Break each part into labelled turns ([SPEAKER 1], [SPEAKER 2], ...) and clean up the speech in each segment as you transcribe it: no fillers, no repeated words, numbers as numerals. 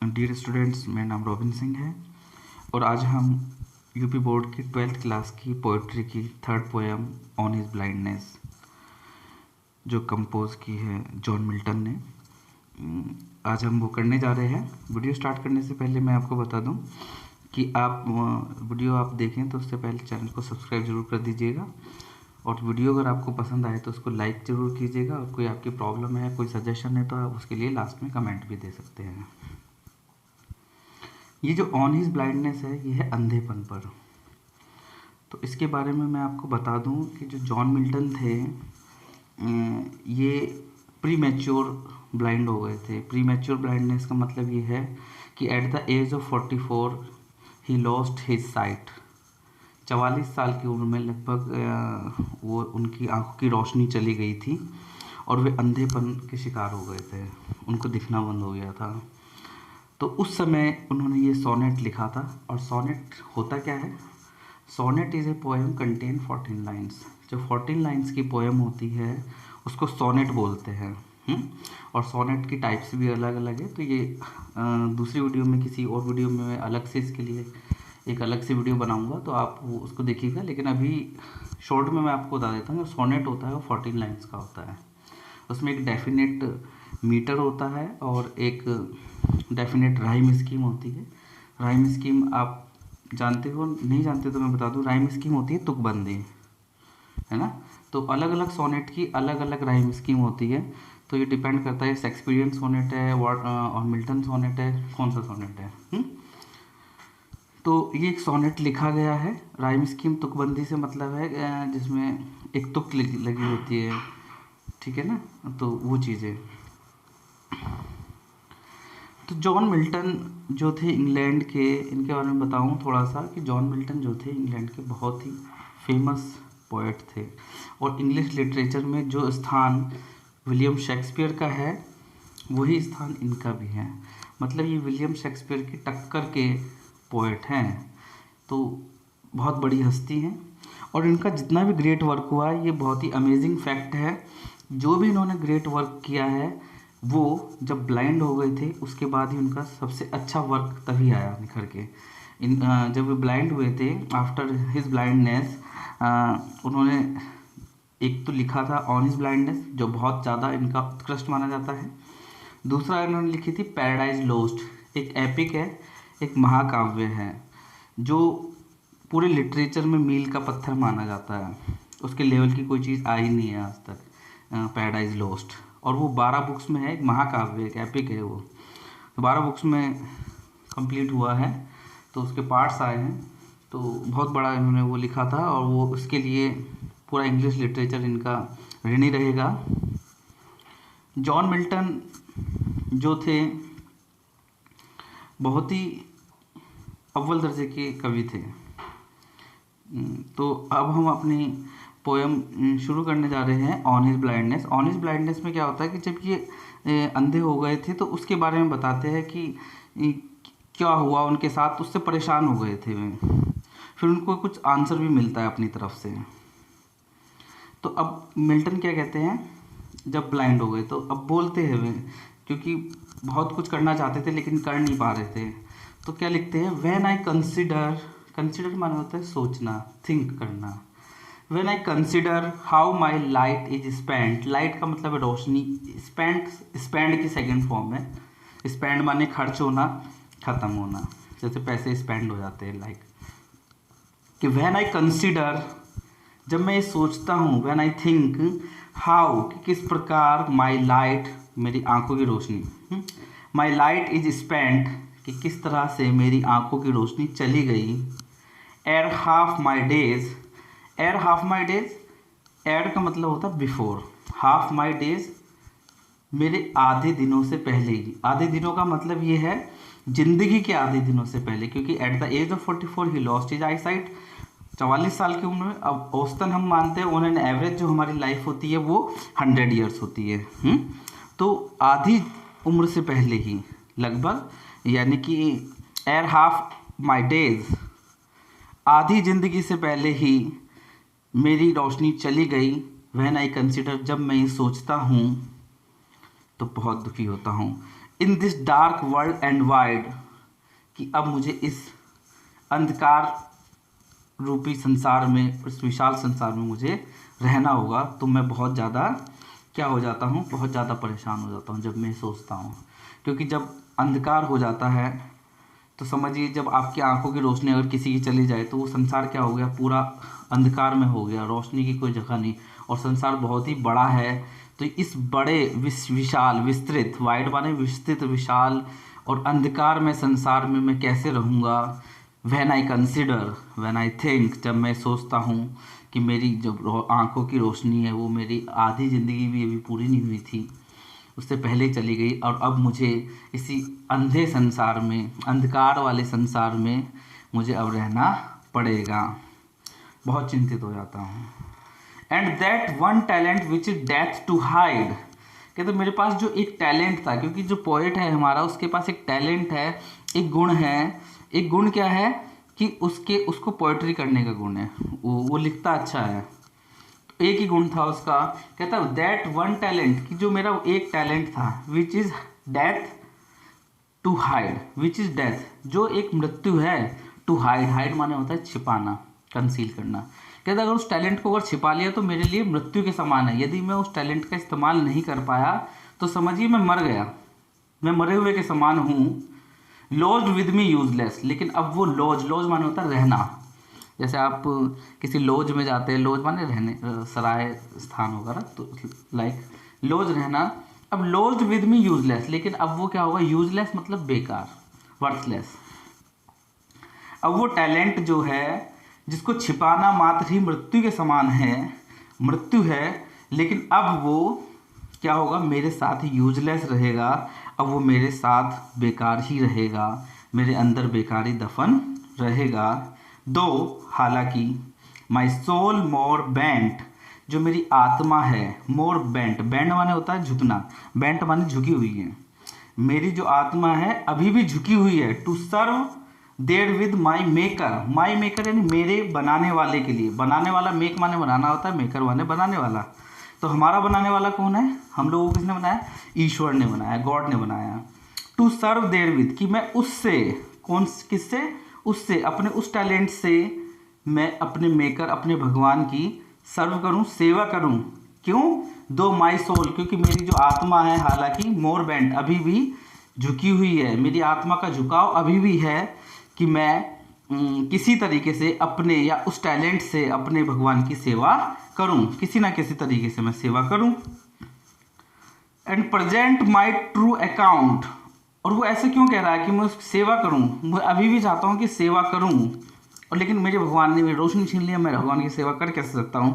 [SPEAKER 1] Dear students, मेरा नाम robin Singh है और आज हम यूपी बोर्ड की 12th क्लास की पोइट्री की third poem on his blindness जो कंपोज की है जॉन मिल्टन ने, आज हम वो करने जा रहे हैं। वीडियो स्टार्ट करने से पहले मैं आपको बता दूं कि आप वीडियो आप देखें तो उससे पहले चैनल को सब्सक्राइब जरूर कर दीजिएगा और वीडियो अगर आपको पसंद आए तो उसको लाइक ज़रूर कीजिएगा और कोई आपकी प्रॉब्लम है, कोई सजेशन है तो आप उसके लिए लास्ट में कमेंट भी दे सकते हैं। ये जो ऑन हिज ब्लाइंडनेस है ये है अंधेपन पर। तो इसके बारे में मैं आपको बता दूं कि जो जॉन मिल्टन थे ये प्री मैच्योर ब्लाइंड हो गए थे। प्री मैच्योर ब्लाइंडनेस का मतलब ये है कि at the age of 44 he lost his sight. 44 साल की उम्र में लगभग वो उनकी आंखों की रोशनी चली गई थी और वे अंधेपन के शिकार हो गए थे, उनको दिखना बंद हो गया था। तो उस समय उन्होंने ये सोनेट लिखा था। और सोनेट होता क्या है? Sonnet is a poem contain 14 lines. जो 14 लाइन्स की पोएम होती है उसको सोनेट बोलते हैं। और सोनेट की टाइप्स भी अलग अलग है। तो ये दूसरी वीडियो में, किसी और वीडियो में मैं अलग से इसके लिए एक अलग से वीडियो बनाऊंगा, तो आप उसको देखिएगा। लेकिन अभी शॉर्ट में मैं आपको बता देता हूँ, जो सोनेट होता है वो 14 लाइन्स का होता है। उसमें एक डेफिनेट मीटर होता है और एक डेफिनेट राइम स्कीम होती है। राइम स्कीम आप जानते हो, नहीं जानते तो मैं बता दूं। राइम स्कीम होती है तुकबंदी, है ना। तो अलग अलग सोनेट की अलग अलग राइम स्कीम होती है। तो ये डिपेंड करता है शेक्सपियरियन सोनेट है और मिल्टन सोनेट है, कौन सा सोनेट है। तो ये एक सोनेट लिखा गया है। राइम स्कीम तुकबंदी से मतलब है जिसमें एक तुक लगी होती है, ठीक है ना। तो वो चीज़ें। तो जॉन मिल्टन जो थे इंग्लैंड के, इनके बारे में बताऊं थोड़ा सा कि जॉन मिल्टन जो थे इंग्लैंड के बहुत ही फेमस पोएट थे और इंग्लिश लिटरेचर में जो स्थान विलियम शेक्सपियर का है वही स्थान इनका भी है। मतलब ये विलियम शेक्सपियर की टक्कर के पोएट हैं। तो बहुत बड़ी हस्ती हैं और इनका जितना भी ग्रेट वर्क हुआ है ये बहुत ही अमेजिंग फैक्ट है। जो भी इन्होंने ग्रेट वर्क किया है वो जब ब्लाइंड हो गए थे उसके बाद ही उनका सबसे अच्छा वर्क तभी आया निखर के। जब वे ब्लाइंड हुए थे, आफ्टर हिज ब्लाइंडनेस, उन्होंने एक तो लिखा था ऑन हिज ब्लाइंडनेस जो बहुत ज़्यादा इनका उत्कृष्ट माना जाता है। दूसरा इन्होंने लिखी थी पैराडाइज लोस्ट, एक एपिक है, एक महाकाव्य है जो पूरे लिटरेचर में मील का पत्थर माना जाता है। उसके लेवल की कोई चीज़ आई नहीं है आज तक, पैराडाइज लोस्ट। और वो 12 बुक्स में है, एक महाकाव्य, एक एपिक है वो। तो 12 बुक्स में कंप्लीट हुआ है। तो उसके पार्ट्स आए हैं। तो बहुत बड़ा इन्होंने वो लिखा था और वो उसके लिए पूरा इंग्लिश लिटरेचर इनका ऋणी रहेगा। जॉन मिल्टन जो थे बहुत ही अव्वल दर्जे के कवि थे। तो अब हम अपनी पोएम शुरू करने जा रहे हैं on his blindness. On his blindness में क्या होता है कि जब ये अंधे हो गए थे तो उसके बारे में बताते हैं कि क्या हुआ उनके साथ, उससे परेशान हो गए थे वे। फिर उनको कुछ आंसर भी मिलता है अपनी तरफ से। तो अब मिल्टन क्या कहते हैं, जब ब्लाइंड हो गए तो अब बोलते हैं वे, क्योंकि बहुत कुछ करना चाहते थे लेकिन कर नहीं पा रहे थे। तो क्या लिखते हैं, व्हेन आई कंसिडर, कंसिडर माना होता है सोचना, थिंक करना। When I consider how my light is spent, light का मतलब है रोशनी, स्पेंड, स्पेंड की सेकंड फॉर्म है। स्पेंड माने खर्च होना, खत्म होना, जैसे पैसे स्पेंड हो जाते हैं, लाइक कि when I consider, जब मैं ये सोचता हूँ, when I think how, कि किस प्रकार my light, मेरी आंखों की रोशनी, my light is spent, कि किस तरह से मेरी आंखों की रोशनी चली गई। ere half my days, एर हाफ माई डेज, एर का मतलब होता है बिफोर, हाफ माई डेज मेरे आधे दिनों से पहले ही। आधे दिनों का मतलब ये है जिंदगी के आधे दिनों से पहले, क्योंकि at the age of 44 he lost his eyesight. 44 साल की उम्र में, अब औसतन हम मानते हैं, ऑन एन एवरेज जो हमारी लाइफ होती है वो 100 ईयर्स होती है। तो आधी उम्र से पहले ही लगभग, यानी कि एर हाफ माई डेज, आधी जिंदगी से पहले ही मेरी रोशनी चली गई। व्हेन आई कंसिडर, जब मैं ये सोचता हूँ तो बहुत दुखी होता हूँ। In this dark world and wide, कि अब मुझे इस अंधकार रूपी संसार में, इस विशाल संसार में मुझे रहना होगा। तो मैं बहुत ज़्यादा क्या हो जाता हूँ, बहुत ज़्यादा परेशान हो जाता हूँ जब मैं सोचता हूँ। क्योंकि जब अंधकार हो जाता है तो समझिए, जब आपकी आंखों की रोशनी अगर किसी की चली जाए तो वो संसार क्या हो गया, पूरा अंधकार में हो गया, रोशनी की कोई जगह नहीं। और संसार बहुत ही बड़ा है, तो इस बड़े विशाल विस्तृत, वाइड माने विस्तृत विशाल और अंधकार में संसार में मैं कैसे रहूँगा। When I consider, when I think, जब मैं सोचता हूँ कि मेरी जो आंखों की रोशनी है वो मेरी आधी ज़िंदगी भी अभी पूरी नहीं हुई थी, उससे पहले चली गई, और अब मुझे इसी अंधे संसार में, अंधकार वाले संसार में मुझे अब रहना पड़ेगा। बहुत चिंतित हो जाता हूँ। And that one talent which is death to hide, कहते मेरे पास जो एक टैलेंट था, क्योंकि जो पोएट है हमारा उसके पास एक टैलेंट है, एक गुण है। एक गुण क्या है कि उसको पोएट्री करने का गुण है, वो लिखता अच्छा है। एक ही गुण था उसका, कहता दैट वन टैलेंट, कि जो मेरा एक टैलेंट था, which is death to hide, which is death, जो एक मृत्यु है, टू हाइड, हाइड माने होता है छिपाना, कंसील करना। कहता अगर उस टैलेंट को अगर छिपा लिया तो मेरे लिए मृत्यु के समान है। यदि मैं उस टैलेंट का इस्तेमाल नहीं कर पाया तो समझिए मैं मर गया, मैं मरे हुए के समान हूँ। लॉज्ड विद मी यूजलेस, लेकिन अब वो लॉज माने होता है रहना। जैसे आप किसी लॉज में जाते हैं, लॉज माने रहने, सराय स्थान होगा ना, तो लाइक लॉज रहना। अब लॉज्ड विद मी यूजलेस, लेकिन अब वो क्या होगा, यूजलेस मतलब बेकार, वर्थलेस। अब वो टैलेंट जो है जिसको छिपाना मात्र ही मृत्यु के समान है, मृत्यु है, लेकिन अब वो क्या होगा, मेरे साथ यूजलेस रहेगा। अब वो मेरे साथ बेकार ही रहेगा, मेरे अंदर बेकारी दफन रहेगा। दो हालांकि माई सोल मोर बेंट, जो मेरी आत्मा है, मोर बेंट, बेंट माने होता है झुकना, बेंट माने झुकी हुई है। मेरी जो आत्मा है अभी भी झुकी हुई है, to serve therewith my maker, my maker यानी मेरे बनाने वाले के लिए। बनाने वाला, मेक माने बनाना होता है, मेकर माने बनाने वाला। तो हमारा बनाने वाला कौन है, हम लोगों को किसने बनाया, ईश्वर ने बनाया, गॉड ने बनाया। टू सर्व देयर विद, कि मैं उससे, कौन किससे, उससे, अपने उस टैलेंट से मैं अपने मेकर, अपने भगवान की सर्व करूं, सेवा करूं। क्यों, दो माई सोल, क्योंकि मेरी जो आत्मा है हालांकि मोर बेंट, अभी भी झुकी हुई है, मेरी आत्मा का झुकाव अभी भी है कि मैं किसी तरीके से अपने या उस टैलेंट से अपने भगवान की सेवा करूं, किसी ना किसी तरीके से मैं सेवा करूं। And present my true account, और वो ऐसे क्यों कह रहा है कि मैं उसकी सेवा करूं, मैं अभी भी चाहता हूं कि सेवा करूं, और लेकिन मेरे भगवान ने मेरी रोशनी छीन लिया, मैं भगवान की सेवा कर कैसे सकता हूं।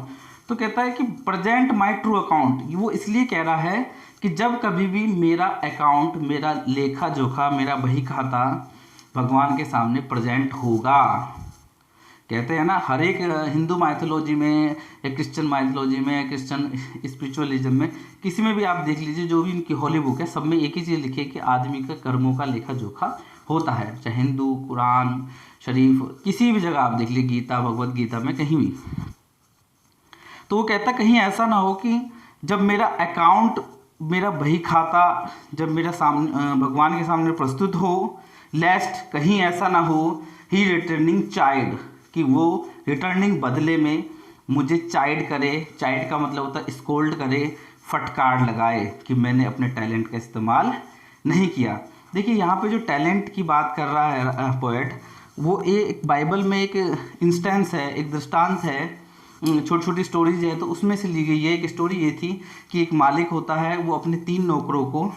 [SPEAKER 1] तो कहता है कि प्रेजेंट माई ट्रू अकाउंट, वो इसलिए कह रहा है कि जब कभी भी मेरा अकाउंट, मेरा लेखा जोखा, मेरा बही खाता भगवान के सामने प्रेजेंट होगा। कहते हैं ना, हर एक हिंदू माइथोलॉजी में या क्रिश्चियन माइथोलॉजी में, क्रिश्चियन स्पिरिचुअलिज्म में, किसी में भी आप देख लीजिए, जो भी इनकी होली बुक है, सब में एक ही चीज़ लिखी है कि आदमी का कर्मों का लेखा जोखा होता है। चाहे हिंदू, कुरान शरीफ, किसी भी जगह आप देख लीजिए, गीता, भगवद गीता में, कहीं भी। तो वो कहता कहीं ऐसा ना हो कि जब मेरा अकाउंट, मेरा बही खाता जब मेरा सामने भगवान के सामने प्रस्तुत हो, लेस्ट कहीं ऐसा ना हो ही रिटर्निंग चाइल्ड, कि वो रिटर्निंग बदले में मुझे चाइड करे। चाइड का मतलब होता है स्कोल्ड करे, फटकार लगाए कि मैंने अपने टैलेंट का इस्तेमाल नहीं किया। देखिए यहाँ पे जो टैलेंट की बात कर रहा है पोएट, वो एक बाइबल में एक इंस्टेंस है, एक दृष्टांत है, छोटी छोटी स्टोरीज है, तो उसमें से ली गई है। एक स्टोरी ये थी कि एक मालिक होता है, वो अपने 3 नौकरों को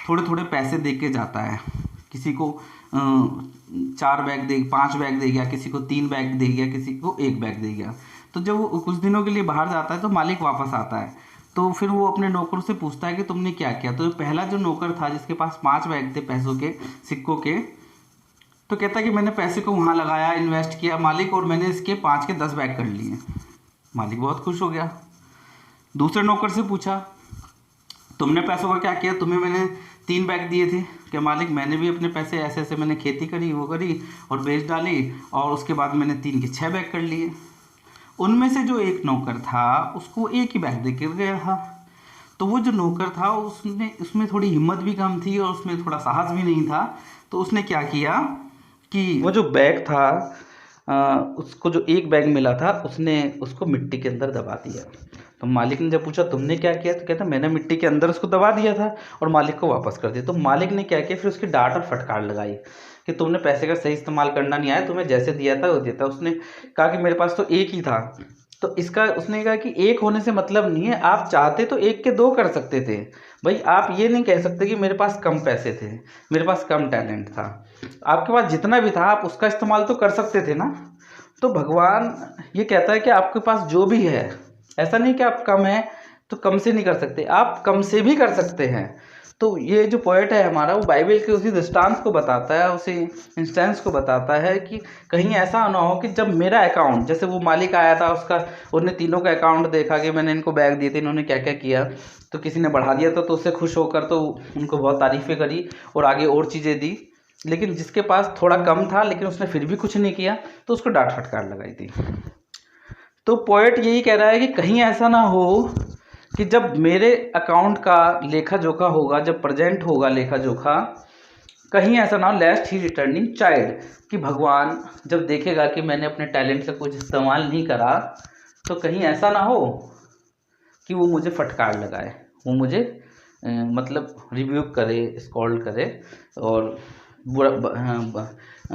[SPEAKER 1] थोड़े थोड़े पैसे दे के जाता है। किसी को 4 बैग दे, 5 बैग दे गया, किसी को 3 बैग दे गया, किसी को 1 बैग दे गया। तो जब वो कुछ दिनों के लिए बाहर जाता है तो मालिक वापस आता है, तो फिर वो अपने नौकरों से पूछता है कि तुमने क्या किया। तो पहला जो नौकर था जिसके पास 5 बैग थे पैसों के, सिक्कों के, तो कहता है कि मैंने पैसे को वहाँ लगाया, इन्वेस्ट किया मालिक, और मैंने इसके 5 के 10 बैग कर लिए। मालिक बहुत खुश हो गया। दूसरे नौकर से पूछा, तुमने पैसों का क्या किया, तुम्हें मैंने 3 बैग दिए थे। कि मालिक मैंने भी अपने पैसे ऐसे ऐसे मैंने खेती करी, वो करी और बेच डाली, और उसके बाद मैंने 3 के 6 बैग कर लिए। उनमें से जो एक नौकर था उसको 1 ही बैग दे के गया था। तो वो जो नौकर था उसने उसमें थोड़ी हिम्मत भी कम थी और उसमें थोड़ा साहस भी नहीं था। तो उसने क्या किया कि वो जो बैग था उसको जो एक बैग मिला था उसने उसको मिट्टी के अंदर दबा दिया। तो मालिक ने जब पूछा तुमने क्या किया, तो कहता मैंने मिट्टी के अंदर उसको दबा दिया था और मालिक को वापस कर दिया। तो मालिक ने क्या किया, फिर उसकी डांट और फटकार लगाई कि तुमने पैसे का सही इस्तेमाल करना नहीं आया, तुम्हें जैसे दिया था वो दिया था। उसने कहा कि मेरे पास तो एक ही था। तो इसका उसने कहा कि एक होने से मतलब नहीं है, आप चाहते तो एक के दो कर सकते थे भाई। आप ये नहीं कह सकते कि मेरे पास कम पैसे थे, मेरे पास कम टैलेंट था। आपके पास जितना भी था आप उसका इस्तेमाल तो कर सकते थे ना। तो भगवान ये कहता है कि आपके पास जो भी है, ऐसा नहीं कि आप कम है तो कम से नहीं कर सकते, आप कम से भी कर सकते हैं। तो ये जो पोएट है हमारा, वो बाइबल के उसी दृष्टांत को बताता है, उसी इंस्टेंस को बताता है कि कहीं ऐसा ना हो कि जब मेरा अकाउंट, जैसे वो मालिक आया था उसका, उन्होंने तीनों का अकाउंट देखा कि मैंने इनको बैग दिए थे, इन्होंने क्या क्या किया, तो किसी ने बढ़ा दिया तो उससे खुश होकर तो उनको बहुत तारीफ़ें करी और आगे और चीज़ें दी। लेकिन जिसके पास थोड़ा कम था लेकिन उसने फिर भी कुछ नहीं किया तो उसको डांट फटकार लगाई थी। तो पोएट यही कह रहा है कि कहीं ऐसा ना हो कि जब मेरे अकाउंट का लेखा जोखा होगा, जब प्रेजेंट होगा लेखा जोखा, कहीं ऐसा ना हो लेस्ट ही रिटर्निंग चाइल्ड, कि भगवान जब देखेगा कि मैंने अपने टैलेंट का कुछ इस्तेमाल नहीं करा, तो कहीं ऐसा ना हो कि वो मुझे फटकार लगाए, वो मुझे मतलब रिव्यूक करे, स्कॉल्ड करे और बुरा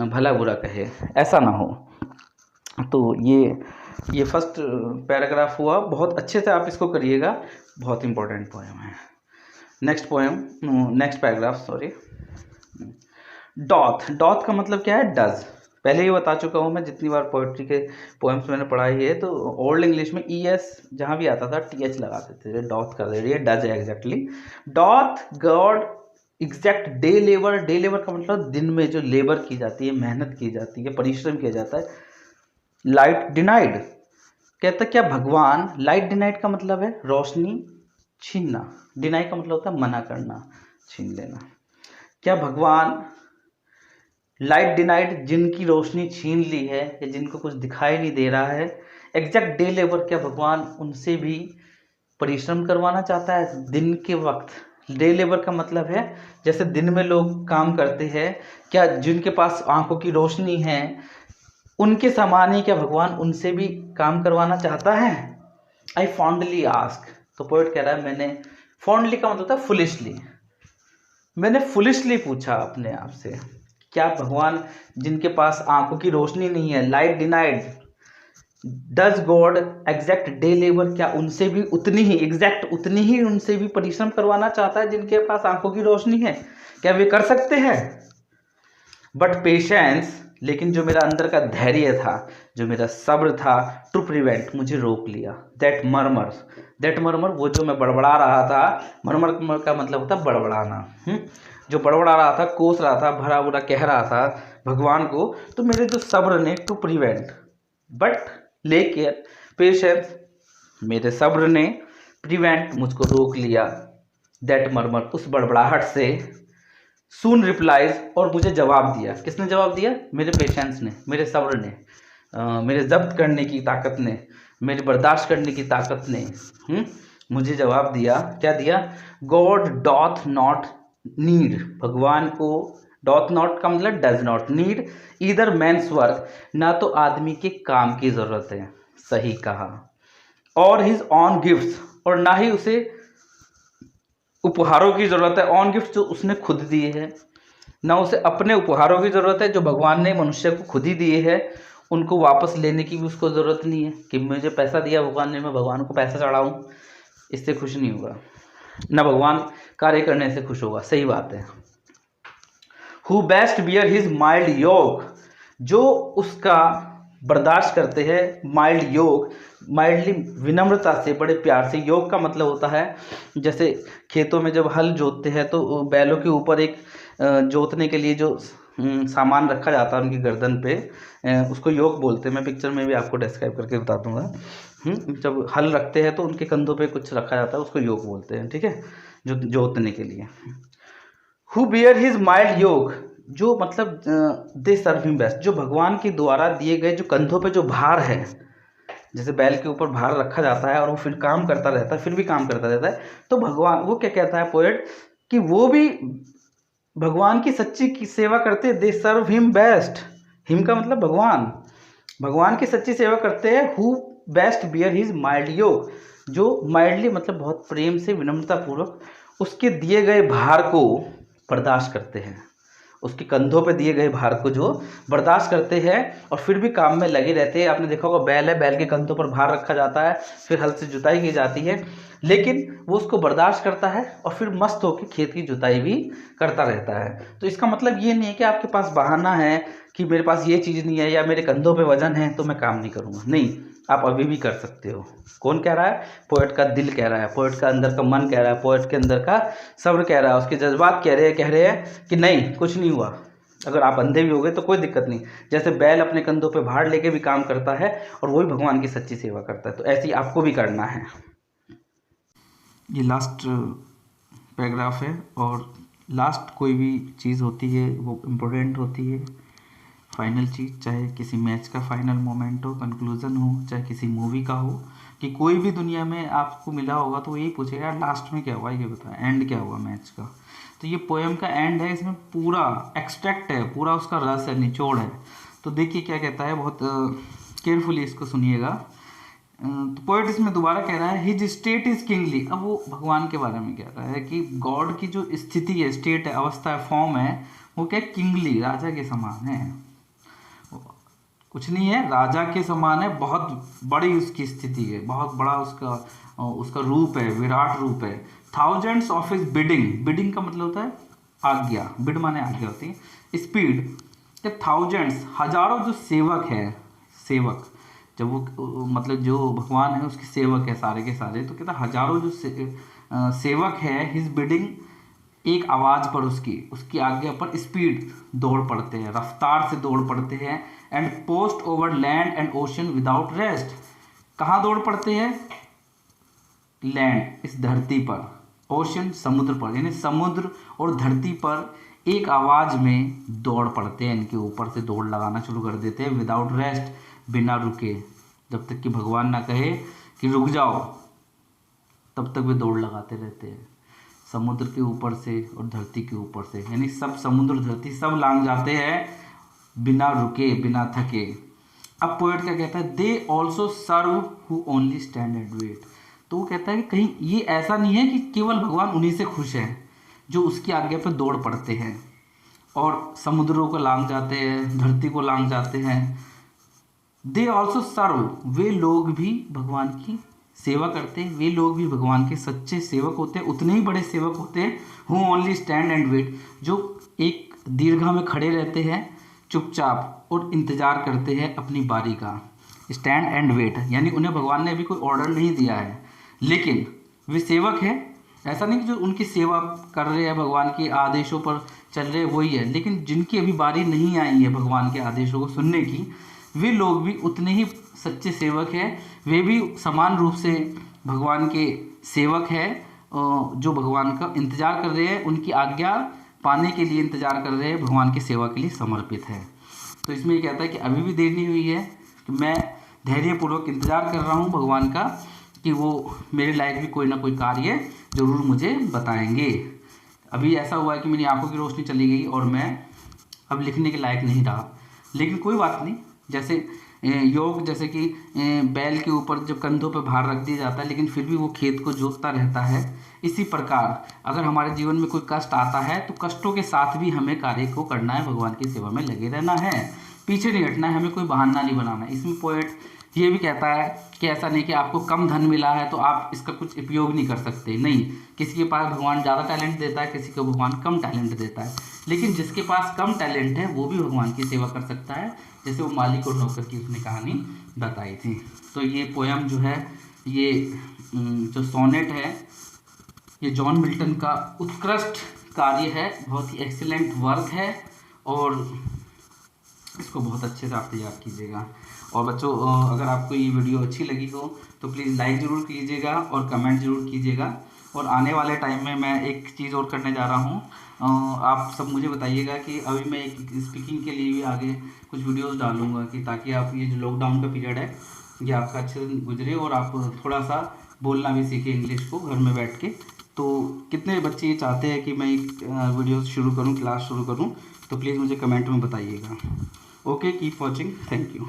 [SPEAKER 1] भला बुरा कहे, ऐसा ना हो। तो ये फर्स्ट पैराग्राफ हुआ, बहुत अच्छे से आप इसको करिएगा, बहुत इंपॉर्टेंट पोएम है। Next poem, next paragraph sorry. Doth, doth का मतलब क्या है, डज। पहले ही बता चुका हूँ मैं, जितनी बार पोएट्री के पोएम्स मैंने पढ़ाई है, तो ओल्ड इंग्लिश में ES जहाँ भी आता था TH लगा देते थे, डॉथ कर दे रही है, डज है exactly. Doth God exact day labour, day labour का मतलब दिन में जो लेबर की जाती है, मेहनत की जाती है, परिश्रम किया जाता है। लाइट डिनाइड, कहता क्या भगवान, लाइट डिनाइड का मतलब है रोशनी छीनना, डिनाई का मतलब होता है मना करना, छीन लेना। क्या भगवान लाइट डिनाइड, जिनकी रोशनी छीन ली है या जिनको कुछ दिखाई नहीं दे रहा है, एग्जैक्ट डे लेबर, क्या भगवान उनसे भी परिश्रम करवाना चाहता है दिन के वक्त। डे लेबर का मतलब है जैसे दिन में लोग काम करते हैं, क्या जिनके पास आंखों की रोशनी है उनके समान ही क्या भगवान उनसे भी काम करवाना चाहता है। आई फॉन्डली आस्क, तो पोएट कह रहा है मैंने, फॉन्डली का मतलब होता है फुलिशली, मैंने फुलिशली पूछा अपने आप से, क्या भगवान जिनके पास आंखों की रोशनी नहीं है, light denied, does God exact day labour, क्या उनसे भी उतनी ही एग्जैक्ट उतनी ही उनसे भी परिश्रम करवाना चाहता है जिनके पास आंखों की रोशनी है, क्या वे कर सकते हैं। बट पेशेंस, लेकिन जो मेरा अंदर का धैर्य था, जो मेरा सब्र था, टू प्रिवेंट, मुझे रोक लिया। दैट मर्मर, दैट मर्मर, वो जो मैं बड़बड़ा रहा था, मर्मर का मतलब होता है बड़बड़ाना, जो बड़बड़ा रहा था, कोस रहा था, भरा बुरा कह रहा था भगवान को, तो मेरे जो सब्र ने, टू प्रिवेंट, बट लेकिन पेशेंस, मेरे सब्र ने प्रिवेंट, मुझको रोक लिया। दैट मर्मर, उस बड़बड़ाहट से। सून रिप्लाइज, और मुझे जवाब दिया। किसने जवाब दिया, मेरे पेशेंस ने, मेरे सब्र ने, मेरे जब्त करने की ताकत ने, मेरे बर्दाश्त करने की ताकत ने मुझे जवाब दिया। क्या दिया, गॉड डॉथ नॉट नीड, भगवान को डॉथ नॉट का मतलब does not need either man's work, ना तो आदमी के काम की जरूरत है, सही कहा, और हिज ऑन गिफ्ट्स, और ना ही उसे उपहारों की जरूरत है, ऑन गिफ्ट जो उसने खुद दिए हैं, ना उसे अपने उपहारों की जरूरत है जो भगवान ने मनुष्य को खुद ही दिए हैं, उनको वापस लेने की भी उसको जरूरत नहीं है कि मुझे पैसा दिया भगवान ने, मैं भगवान को पैसा चढ़ाऊं, इससे खुश नहीं होगा, ना भगवान कार्य करने से खुश होगा, सही बात है। Who best bear his mild yoke, जो उसका बर्दाश्त करते हैं, माइल्ड योग, माइल्डली विनम्रता से, बड़े प्यार से। योग का मतलब होता है जैसे खेतों में जब हल जोतते हैं तो बैलों के ऊपर एक जोतने के लिए जो सामान रखा जाता है उनकी गर्दन पे, उसको योग बोलते हैं। मैं पिक्चर में भी आपको डिस्क्राइब करके बता दूंगा। जब हल रखते हैं तो उनके कंधों पे कुछ रखा जाता है, उसको योग बोलते हैं, ठीक है, जो जोतने के लिए। Who beer his mild yoke, जो मतलब दे सर्व हिम बेस्ट, जो भगवान के द्वारा दिए गए जो कंधों पे जो भार है, जैसे बैल के ऊपर भार रखा जाता है और वो फिर काम करता रहता है, फिर भी काम करता रहता है, तो भगवान वो क्या कहता है पोएट कि वो भी भगवान की सच्ची की सेवा करते, they serve him best. Him का मतलब भगवान, भगवान की सच्ची सेवा करते हैं। Who best bear his mild yoke, जो माइल्डली मतलब बहुत प्रेम से विनम्रता पूर्वक उसके दिए गए भार को बर्दाश्त करते हैं, उसके कंधों पे दिए गए भार को जो बर्दाश्त करते हैं और फिर भी काम में लगे रहते हैं। आपने देखा होगा बैल है, बैल के कंधों पर भार रखा जाता है, फिर हल से जुताई की जाती है, लेकिन वो उसको बर्दाश्त करता है और फिर मस्त होकर खेत की जुताई भी करता रहता है। तो इसका मतलब ये नहीं है कि आपके पास बहाना है कि मेरे पास ये चीज़ नहीं है या मेरे कंधों पे वजन है तो मैं काम नहीं करूँगा, नहीं, आप अभी भी कर सकते हो। कौन कह रहा है? पोएट का दिल कह रहा है, पोएट का अंदर का मन कह रहा है, पोएट के अंदर का सब्र कह रहा है, उसके जज्बात कह रहे हैं कि नहीं, कुछ नहीं हुआ। अगर आप अंधे भी हो गए तो कोई दिक्कत नहीं, जैसे बैल अपने कंधों पे भार लेके भी काम करता है और वही भगवान की सच्ची सेवा करता है, तो ऐसे ही आपको भी करना है। ये लास्ट पैराग्राफ है, और लास्ट कोई भी चीज़ होती है वो इम्पोर्टेंट होती है। फाइनल चीज़, चाहे किसी मैच का फाइनल मोमेंट हो, कंक्लूज़न हो, चाहे किसी मूवी का हो, कि कोई भी दुनिया में आपको मिला होगा तो यही पूछेगा यार लास्ट में क्या हुआ, ये बताया एंड क्या हुआ मैच का। तो ये पोएम का एंड है, इसमें पूरा एक्सट्रैक्ट है, पूरा उसका रस है, निचोड़ है। तो देखिए क्या कहता है, बहुत केयरफुली इसको सुनिएगा। तो पोएट इसमें दोबारा कह रहा है हिज स्टेट इज किंगली। अब वो भगवान के बारे में कह रहा है कि गॉड की जो स्थिति है, स्टेट है, अवस्था है, फॉर्म है, वो क्या किंगली, राजा के समान है, कुछ नहीं है, राजा के समान है, बहुत बड़ी उसकी स्थिति है, बहुत बड़ा उसका रूप है, विराट रूप है। Thousands of his bidding, bidding का मतलब होता है आज्ञा, बिड माने आज्ञा होती है, स्पीड के थाउजेंड्स, हजारों जो सेवक है, सेवक जब वो मतलब जो भगवान है उसके सेवक है सारे के सारे, तो कहता हजारों जो सेवक है, हिज बिडिंग, एक आवाज़ पर उसकी आज्ञा पर स्पीड दौड़ पड़ते हैं, रफ्तार से दौड़ पड़ते हैं। And post over land and ocean without rest, कहाँ दौड़ पड़ते हैं? लैंड, इस धरती पर, ओशन, समुद्र पर, यानी समुद्र और धरती पर एक आवाज़ में दौड़ पड़ते हैं, इनके ऊपर से दौड़ लगाना शुरू कर देते हैं, विदाउट रेस्ट, बिना रुके, जब तक कि भगवान ना कहे कि रुक जाओ तब तक वे दौड़ लगाते रहते हैं, समुद्र के ऊपर से और धरती के ऊपर से, यानी सब समुद्र धरती सब लांग जाते हैं बिना रुके, बिना थके। अब पोएट क्या कहता है, they also serve who only stand and wait. तो वो कहता है कि कहीं ये ऐसा नहीं है कि केवल भगवान उन्हीं से खुश हैं जो उसकी आज्ञा पर दौड़ पड़ते हैं और समुद्रों को लांग जाते हैं, धरती को लांग जाते हैं। दे ऑल्सो सर्व, वे लोग भी भगवान की सेवा करते हैं, वे लोग भी भगवान के सच्चे सेवक होते हैं, उतने ही बड़े सेवक होते हैं, who only stand and wait, जो एक दीर्घा में खड़े रहते हैं चुपचाप और इंतज़ार करते हैं अपनी बारी का। स्टैंड एंड वेट यानी उन्हें भगवान ने अभी कोई ऑर्डर नहीं दिया है, लेकिन वे सेवक हैं। ऐसा नहीं कि जो उनकी सेवा कर रहे हैं, भगवान के आदेशों पर चल रहे वही है, लेकिन जिनकी अभी बारी नहीं आई है भगवान के आदेशों को सुनने की, वे लोग भी उतने ही सच्चे सेवक हैं, वे भी समान रूप से भगवान के सेवक हैं, जो भगवान का इंतज़ार कर रहे हैं, उनकी आज्ञा पाने के लिए इंतज़ार कर रहे हैं, भगवान की सेवा के लिए समर्पित है। तो इसमें ये कहता है कि अभी भी देर नहीं हुई है, कि मैं धैर्यपूर्वक इंतज़ार कर रहा हूँ भगवान का कि वो मेरे लायक भी कोई ना कोई कार्य ज़रूर मुझे बताएंगे। अभी ऐसा हुआ है कि मेरी आंखों की रोशनी चली गई और मैं अब लिखने के लायक नहीं रहा, लेकिन कोई बात नहीं। जैसे योग, जैसे कि बैल के ऊपर जब कंधों पर भार रख दिया जाता है लेकिन फिर भी वो खेत को जोतता रहता है, इसी प्रकार अगर हमारे जीवन में कोई कष्ट आता है तो कष्टों के साथ भी हमें कार्य को करना है, भगवान की सेवा में लगे रहना है, पीछे नहीं हटना है, हमें कोई बहाना नहीं बनाना है। इसमें पोएट ये भी कहता है कि ऐसा नहीं कि आपको कम धन मिला है तो आप इसका कुछ उपयोग नहीं कर सकते, नहीं, किसी के पास भगवान ज़्यादा टैलेंट देता है, किसी को भगवान कम टैलेंट देता है, लेकिन जिसके पास कम टैलेंट है वो भी भगवान की सेवा कर सकता है, जैसे वो मालिक और नौकर की उसने कहानी बताई थी। तो ये पोयम जो है, ये जो सोनेट है, ये जॉन मिल्टन का उत्कृष्ट कार्य है, बहुत ही एक्सीलेंट वर्क है और इसको बहुत अच्छे से आप तैयार कीजिएगा। और बच्चों, अगर आपको ये वीडियो अच्छी लगी हो तो प्लीज़ लाइक ज़रूर कीजिएगा और कमेंट ज़रूर कीजिएगा। और आने वाले टाइम में मैं एक चीज़ और करने जा रहा हूँ, आप सब मुझे बताइएगा कि अभी मैं एक स्पीकिंग के लिए भी आगे कुछ वीडियोस डालूँगा, कि ताकि आप ये जो लॉकडाउन का पीरियड है ये आपका अच्छे दिन गुजरे और आप थोड़ा सा बोलना भी सीखें इंग्लिश को घर में बैठ के। तो कितने बच्चे ये चाहते हैं कि मैं वीडियो शुरू करूं, क्लास शुरू करूं, तो प्लीज़ मुझे कमेंट में बताइएगा। Okay, keep watching, thank you.